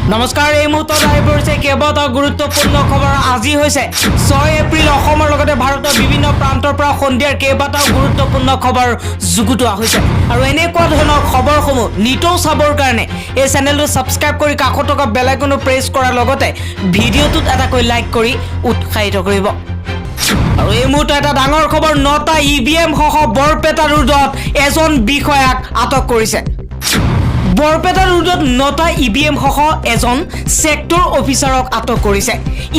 নমস্কাৰ এই মুহূৰ্তত আহি পৰিছে কেইবাটাও গুৰুত্বপূৰ্ণ খবৰ আজি হৈছে 6 এপ্ৰিল অসমৰ লগতে ভাৰতৰ বিভিন্ন প্ৰান্তৰ পৰা সন্ধিয়াৰ কেইবাটাও গুৰুত্বপূৰ্ণ খবৰ যুগুতোৱা হৈছে আৰু এনেকুৱা ধৰণৰ খবৰসমূহ নিতৌ চাবৰ কাৰণে এই চেনেলটো সাবস্ক্ৰাইব কৰি কাষত থকা বেল আইকনটো প্ৰেছ কৰাৰ লগতে ভিডিঅ'টোত এটাকৈ লাইক কৰি উৎসাহিত কৰিব আৰু এই মুহূৰ্তত এটা ডাঙৰ খবৰ 9টা ইভিএম সহ বৰপেটা ৰোডত এজন বিষয়াক আটক কৰিছে বৰপেটা ৰোডত 9টা ইভিএম সহ এজন সেক্টৰ অফিচাৰক আটক কৰিছে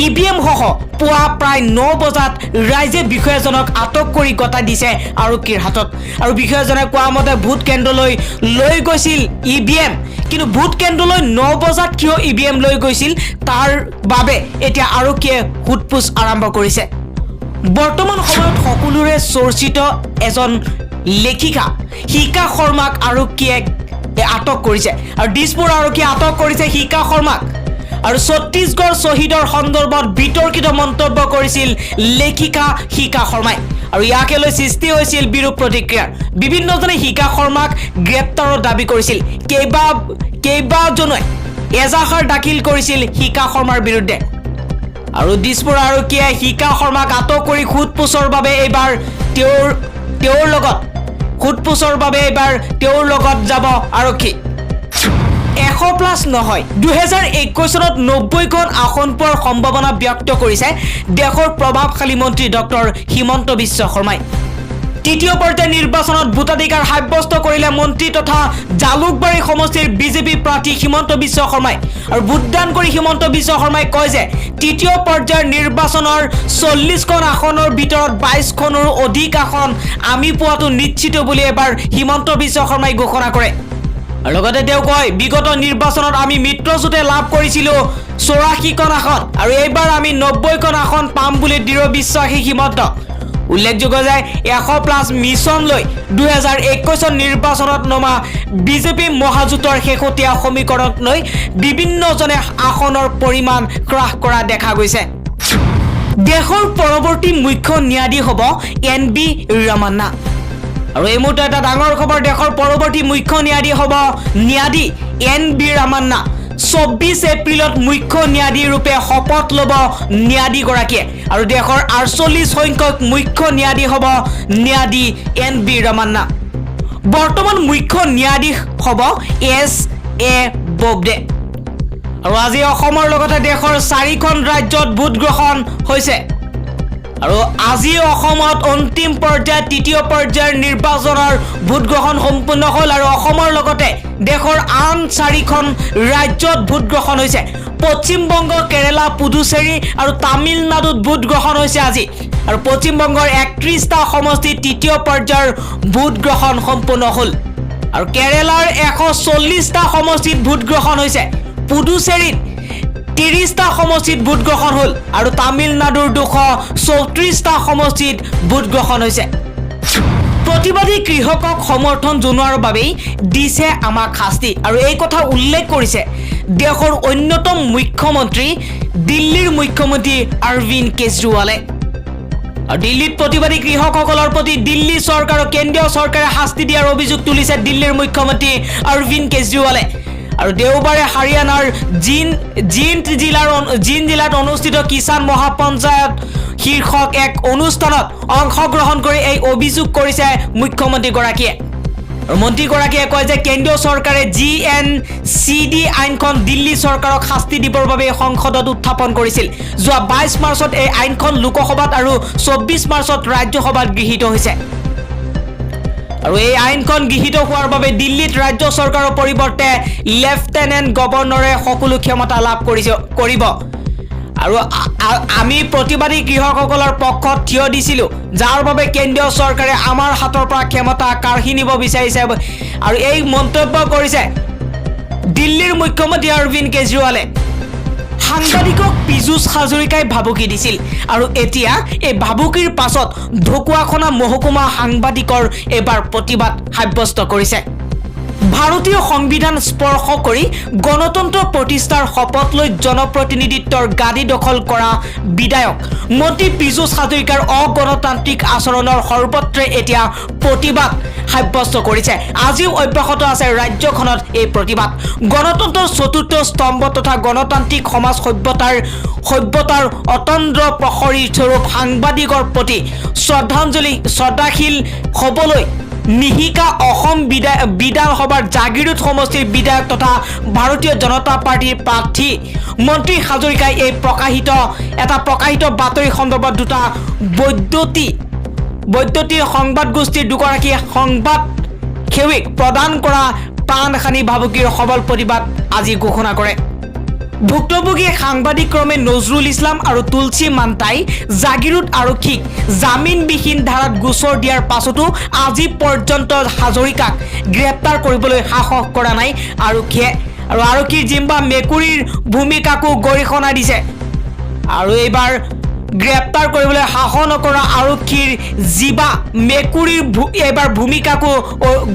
ইভিএম সহ পুৱা প্ৰায় 9 বজাত ৰাইজে বিষয়াজনক আটক কৰি গতাই দিছে আৰক্ষীৰ হাতত আৰু বিষয়াজনে কোৱা মতে ভোট কেন্দ্ৰলৈ লৈ গৈছিল ইভিএম কিন্তু ভোট কেন্দ্ৰলৈ 9 বজাত কিয় ইভিএম লৈ গৈছিল তাৰ বাবে এতিয়া আৰক্ষীয়ে হুটপুছ আৰম্ভ কৰিছে বৰ্তমান সময়ত সকলোৰে চৰ্চিত এজন লেখিকা হিকা শৰ্মাক আৰক্ষীয়ে আটক কৰিছে আৰু দিছপুৰ আৰক্ষীয়ে আটক কৰিছে হিকা শৰ্মাক আৰু ছত্তীশগড় শহীদৰ সন্দৰ্ভত বিতৰ্কিত মন্তব্য কৰিছিল লেখিকা হিকা শৰ্মাই আৰু ইয়াকে লৈ সৃষ্টি হৈছিল বিৰূপ প্ৰতিক্ৰিয়া বিভিন্নজনে হিকা শৰ্মাক গ্ৰেপ্তাৰৰ দাবী কৰিছিল কেইবাজনে এজাহাৰ দাখিল কৰিছিল হিকা শৰ্মাৰ বিৰুদ্ধে আৰু দিছপুৰ আৰক্ষীয়ে হিকা শৰ্মাক আটক কৰি খুদপুছৰ বাবে এইবাৰ তেওঁৰ লগত খুদপুছৰ বাবে এইবাৰ তেওঁৰ লগত যাব আৰক্ষী 100+ নহয় 2021 চনত 90খন আসন পোৱাৰ সম্ভাৱনা ব্যক্ত কৰিছে দেশৰ প্ৰভাৱশালী মন্ত্ৰী ডক্টৰ হিমন্ত বিশ্ব শৰ্মাই তৃতীয় পৰ্যায়ৰ নিৰ্বাচনত ভোটাধিকাৰ সাব্যস্ত কৰিলে মন্ত্ৰী তথা জালুকবাৰী সমষ্টিৰ বিজেপি প্ৰাৰ্থী হিমন্ত বিশ্ব শৰ্মাই আৰু ভোটদান কৰি হিমন্ত বিশ্ব শৰ্মাই কয় যে তৃতীয় পৰ্যায়ৰ নিৰ্বাচনৰ 40খন আসনৰ ভিতৰত 22খনৰ অধিক আসন আমি পোৱাটো নিশ্চিত বুলি এবাৰ হিমন্ত বিশ্ব শৰ্মাই ঘোষণা কৰে আৰু লগতে তেওঁ কয় বিগত নিৰ্বাচনত আমি মিত্ৰজোঁটে লাভ কৰিছিলোঁ 84খন আসন আৰু এইবাৰ আমি 90খন আসন পাম বুলি দৃঢ় বিশ্বাসী হিমন্ত উল্লেখযোগ্য যে 100+ মিছন লৈ 2021 নিৰ্বাচনত নমা বিজেপি মহাজোঁটৰ শেহতীয়া সমীকৰণক লৈ বিভিন্নজনে আসনৰ পৰিমাণ হ্ৰাস কৰা দেখা গৈছে দেশৰ পৰৱৰ্তী মুখ্য ন্যায়াধীশ হ'ব NB ৰামান্না আৰু এই মুহূৰ্তত এটা ডাঙৰ খবৰ দেশৰ পৰৱৰ্তী মুখ্য ন্যায়াধীশ হ'ব ন্যায়াধীশ NB ৰামান্না 24 এপ্ৰিলত মুখ্য ন্যায়াধীশ ৰূপে শপত ল'ব ন্যায়াধীশগৰাকীয়ে আৰু দেশৰ 48 সংখ্যক মুখ্য ন্যায়াধীশ হ'ব ন্যায়াধীশ NB ৰামান্না বৰ্তমান মুখ্য ন্যায়াধীশ হ'ব SA বোবডে আৰু আজি অসমৰ লগতে দেশৰ 4খন ৰাজ্যত ভোট গ্ৰহণ হৈছে আৰু আজি অসমত অন্তিম পৰ্যায়ৰ তৃতীয় পৰ্যায়ৰ নিৰ্বাচনৰ ভোট গ্ৰহণ সম্পূৰ্ণ হ'ল আৰু অসমৰ লগতে দেশৰ আন 4খন ৰাজ্যত ভোট গ্ৰহণ হৈছে পশ্চিম বংগ কেৰালা পুডুচেৰী আৰু তামিলনাডুত ভোট গ্ৰহণ হৈছে আজি আৰু পশ্চিম বংগৰ 31টা সমষ্টিত তৃতীয় পৰ্যায়ৰ ভোট গ্ৰহণ সম্পূৰ্ণ হ'ল আৰু কেৰালাৰ 140টা সমষ্টিত ভোট গ্ৰহণ হৈছে পুডুচেৰীত 30টা সমষ্টিত ভোট গ্ৰহণ হ'ল আৰু তামিলনাডুৰ 234টা সমষ্টিত ভোট গ্ৰহণ হৈছে প্ৰতিবাদী কৃষকক সমৰ্থন জনোৱাৰ বাবেই দিছে আমাক শাস্তি আৰু এই কথা উল্লেখ কৰিছে দেশৰ অন্যতম মুখ্যমন্ত্ৰী দিল্লীৰ মুখ্যমন্ত্ৰী অৰবিন্দ কেজৰিৱালে আৰু দিল্লীত প্ৰতিবাদী কৃষকসকলৰ প্ৰতি দিল্লী চৰকাৰ আৰু কেন্দ্ৰীয় চৰকাৰে শাস্তি দিয়াৰ অভিযোগ তুলিছে দিল্লীৰ মুখ্যমন্ত্ৰী অৰবিন্দ কেজৰিৱালে আৰু দেওবাৰে হাৰিয়ানাৰ জিন্দ জিলাত অনুষ্ঠিত কিষাণ মহাপঞ্চায়ত শীৰ্ষক এক অনুষ্ঠানত অংশগ্ৰহণ কৰি এই অভিযোগ কৰিছে মুখ্যমন্ত্ৰীগৰাকীয়ে আৰু মন্ত্ৰীগৰাকীয়ে কয় যে কেন্দ্ৰীয় চৰকাৰে GNCD আইনখন দিল্লী চৰকাৰক শাস্তি দিবৰ বাবে সংসদত উত্থাপন কৰিছিল যোৱা 22 মাৰ্চত এই আইনখন লোকসভাত আৰু 24 মাৰ্চত ৰাজ্যসভাত গৃহীত হৈছে আৰু এই আইনখন গৃহীত হোৱাৰ বাবে দিল্লীত ৰাজ্য চৰকাৰৰ পৰিৱৰ্তে লেফটেনেণ্ট গভৰ্ণৰে সকলো ক্ষমতা লাভ কৰিব আৰু আমি প্ৰতিবাদী কৃষকসকলৰ পক্ষত থিয় দিছিলোঁ যাৰ বাবে কেন্দ্ৰীয় চৰকাৰে আমাৰ হাতৰ পৰা ক্ষমতা কাঢ়ি নিব বিচাৰিছে আৰু এই মন্তব্য কৰিছে দিল্লীৰ মুখ্যমন্ত্ৰী অৰবিন্দ কেজৰিৱালে সাংবাদিকক পীযুষ হাজৰিকাই ভাবুকি দিছিল আৰু এতিয়া এই ভাবুকিৰ পাছত ঢকুৱাখনা মহকুমা সাংবাদিকৰ এবাৰ প্ৰতিবাদ সাব্যস্ত কৰিছে ভাৰতীয় সংবিধান স্পৰ্শ কৰি গণতন্ত্ৰ প্ৰতিষ্ঠাৰ শপত লৈ জনপ্ৰতিনিধিত্বৰ গাদী দখল কৰা বিধায়ক মন্ত্ৰী পীযুষ হাজৰিকাৰ অগণতান্ত্ৰিক আচৰণৰ সৰ্বত্ৰে এতিয়া প্ৰতিবাদ সাব্যস্ত কৰিছে। আজিও অব্যাহত আছে ৰাজ্যখনত এই প্ৰতিবাদ। গণতন্ত্ৰৰ চতুৰ্থ স্তম্ভ তথা গণতান্ত্ৰিক সমাজ সভ্যতাৰ অতন্দ্ৰ প্ৰহৰী স্বৰূপ সাংবাদিকৰ প্ৰতি শ্ৰদ্ধাশীল হ'বলৈ নিশিকা অসম বিধানসভাৰ জাগিৰোড সমষ্টিৰ বিধায়ক তথা ভাৰতীয় জনতা পাৰ্টিৰ প্ৰাৰ্থী মন্ত্ৰী হাজৰিকাই এই প্ৰকাশিত বাতৰি সন্দৰ্ভত দুটা বৈদ্যুতিক সংবাদ গোষ্ঠীৰ দুগৰাকী সংবাদ সেৱীক প্ৰদান কৰা প্ৰাণহানি ভাবুকিৰ সবল প্ৰতিবাদ আজি ঘোষণা কৰে। ভুক্তভোগী সাংবাদিক ক্ৰমে নজৰুল ইছলাম আৰু তুলসী মান্তাই জাগিৰোড আৰক্ষীক জামিনবিহীন ধাৰাত গোচৰ দিয়াৰ পাছতো আজি পৰ্যন্ত হাজৰিকাক গ্ৰেপ্তাৰ কৰিবলৈ সাহস কৰা নাই আৰক্ষীয়ে। আৰু আৰক্ষীৰ জিম্বা মেকুৰীৰ ভূমিকাকো গৰিহণা দিছে। আৰু এইবাৰ গ্ৰেপ্তাৰ কৰিবলৈ সাহস নকৰা আৰক্ষীৰ জিবা মেকুৰীৰ এইবাৰ ভূমিকাকো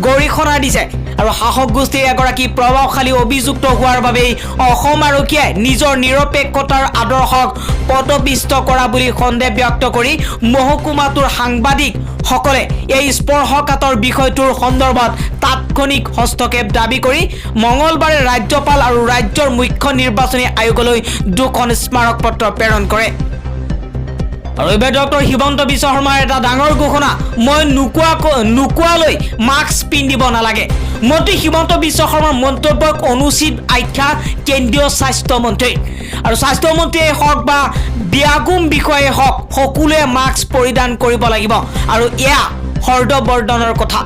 গৰিহণা দিছে। আৰু শাসক গোষ্ঠীৰ এগৰাকী প্ৰভাৱশালী অভিযুক্ত হোৱাৰ বাবেই অসম আৰক্ষীয়ে নিজৰ নিৰপেক্ষতাৰ আদৰ্শক পদপিষ্ট কৰা বুলি সন্দেহ ব্যক্ত কৰি মহকুমাটোৰ সাংবাদিকসকলে এই স্পৰ্শকাতৰ বিষয়টোৰ সন্দৰ্ভত তাৎক্ষণিক হস্তক্ষেপ দাবী কৰি মঙলবাৰে ৰাজ্যপাল আৰু ৰাজ্যৰ মুখ্য নিৰ্বাচনী আয়োগলৈ দুখন স্মাৰক পত্ৰ প্ৰেৰণ কৰে। আৰু এইবাৰ ডক্টৰ হিমন্ত বিশ্ব শৰ্মাৰ এটা ডাঙৰ ঘোষণা, মই নোকোৱালৈ মাস্ক পিন্ধিব নালাগে। মন্ত্ৰী হিমন্ত বিশ্ব শৰ্মাৰ মন্তব্যক অনুচিত আখ্যা কেন্দ্ৰীয় স্বাস্থ্যমন্ত্ৰীৰ। আৰু স্বাস্থ্যমন্ত্ৰীয়ে হওক বা ব্যাগুম বিষয়ে হওক সকলোৱে মাস্ক পৰিধান কৰিব লাগিব আৰু এয়া হৰ্ষবৰ্ধনৰ কথা।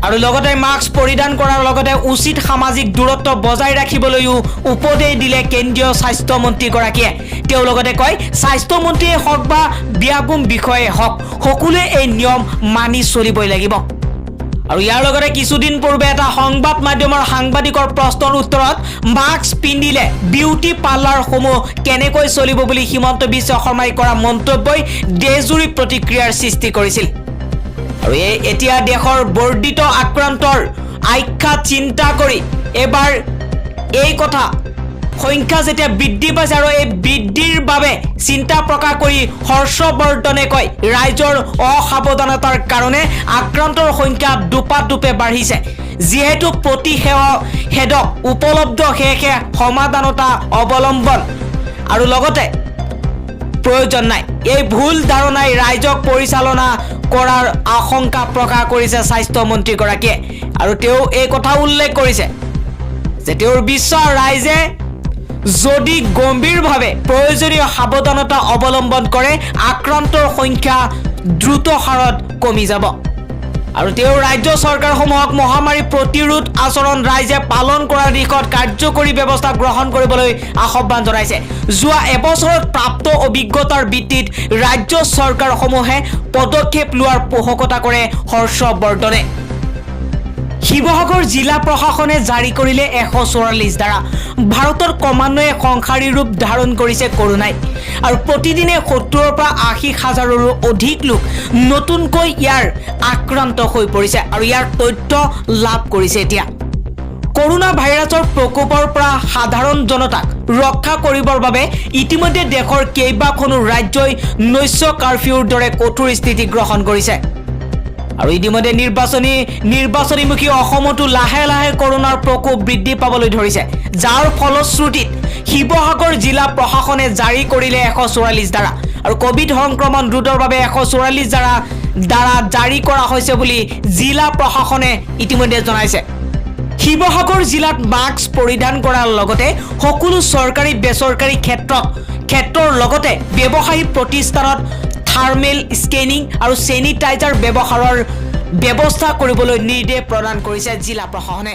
আৰু লগতে মাস্ক পৰিধান কৰাৰ লগতে উচিত সামাজিক দূৰত্ব বজাই ৰাখিবলৈও উপদেশ দিলে কেন্দ্ৰীয় স্বাস্থ্যমন্ত্ৰীগৰাকীয়ে। তেওঁ লগতে কয়, স্বাস্থ্যমন্ত্ৰীয়ে হওক বা ব্যাগুম বিষয়ে হওক সকলোৱে এই নিয়ম মানি চলিবই লাগিব। আৰু ইয়াৰ লগতে কিছুদিন পূৰ্বে এটা সংবাদ মাধ্যমৰ সাংবাদিকৰ প্ৰশ্নৰ উত্তৰত মাস্ক পিন্ধিলে বিউটি পাৰ্লাৰসমূহ কেনেকৈ চলিব বুলি হিমন্ত বিশ্ব শৰ্মাই কৰা মন্তব্যই দেশজুৰি প্ৰতিক্ৰিয়াৰ সৃষ্টি কৰিছিল। আৰু এতিয়া দেশৰ বৰ্ধিত আক্ৰান্তৰ আখ্যা চিন্তা কৰি এবাৰ এই কথা সংখ্যা যেতিয়া বৃদ্ধি পাইছে আৰু এই বৃদ্ধিৰ বাবে চিন্তা প্ৰকাশ কৰি হৰ্ষবৰ্ধনে কয়, ৰাইজৰ অসাৱধানতাৰ কাৰণে আক্ৰান্তৰ সংখ্যা দুপে বাঢ়িছে। যিহেতু প্ৰতিষেধক উপলব্ধ সেয়েহে সমাধানতা অৱলম্বন আৰু লগতে প্ৰয়োজন নাই। এই ভুল ধাৰণাই ৰাইজক পৰিচালনা কৰাৰ আশংকা প্ৰকাশ কৰিছে স্বাস্থ্যমন্ত্ৰীগৰাকীয়ে। আৰু তেওঁ এই কথা উল্লেখ কৰিছে যে তেওঁৰ বিশ্বাস, ৰাইজে যদি গম্ভীৰভাৱে প্ৰয়োজনীয় সাৱধানতা অৱলম্বন কৰে আক্ৰান্তৰ সংখ্যা দ্ৰুত হাৰত কমি যাব। আৰু তেওঁ ৰাজ্য চৰকাৰসমূহক মহামাৰী প্ৰতিৰোধ আচৰণ ৰাইজে পালন কৰাৰ দিশত কাৰ্যকৰী ব্যৱস্থা গ্ৰহণ কৰিবলৈ আহ্বান জনাইছে। যোৱা এবছৰত প্ৰাপ্ত অভিজ্ঞতাৰ ভিত্তিত ৰাজ্য চৰকাৰসমূহে পদক্ষেপ লোৱাৰ পোষকতা কৰে হৰ্ষবৰ্ধনে। শিৱসাগৰ জিলা প্ৰশাসনে জাৰি কৰিলে 144 ধাৰা। ভাৰতৰ ক্ৰমান্বয়ে সংসাৰী ৰূপ ধাৰণ কৰিছে কৰোনাই। আৰু প্ৰতিদিনে 70ৰ পৰা 80 হাজাৰৰো অধিক লোক নতুনকৈ ইয়াৰ আক্ৰান্ত হৈ পৰিছে আৰু ইয়াৰ তথ্য লাভ কৰিছে। এতিয়া কৰোনা ভাইৰাছৰ প্ৰকোপৰ পৰা সাধাৰণ জনতাক ৰক্ষা কৰিবৰ বাবে ইতিমধ্যে দেশৰ কেইবাখনো ৰাজ্যই নৈশ কাৰফিউৰ দৰে কঠোৰ স্থিতি গ্ৰহণ কৰিছে। আৰু ইতিমধ্যে নিৰ্বাচনীমুখী অসমতো লাহে লাহে কৰোনাৰ প্ৰকোপ বৃদ্ধি পাবলৈ ধৰিছে, যাৰ ফলশ্ৰুতিত শিৱসাগৰ জিলা প্ৰশাসনে জাৰি কৰিলে 144 ধাৰা। আৰু কোভিড সংক্ৰমণ ৰোধৰ বাবে 144 ধাৰা জাৰি কৰা হৈছে বুলি জিলা প্ৰশাসনে ইতিমধ্যে জনাইছে। শিৱসাগৰ জিলাত মাস্ক পৰিধান কৰাৰ লগতে সকলো চৰকাৰী বেচৰকাৰী ক্ষেত্ৰৰ লগতে ব্যৱসায়িক প্ৰতিষ্ঠানত থাৰ্মেল স্কেনিং আৰু চেনিটাইজাৰ ব্যৱহাৰৰ ব্যৱস্থা কৰিবলৈ নিৰ্দেশ প্ৰদান কৰিছে জিলা প্ৰশাসনে।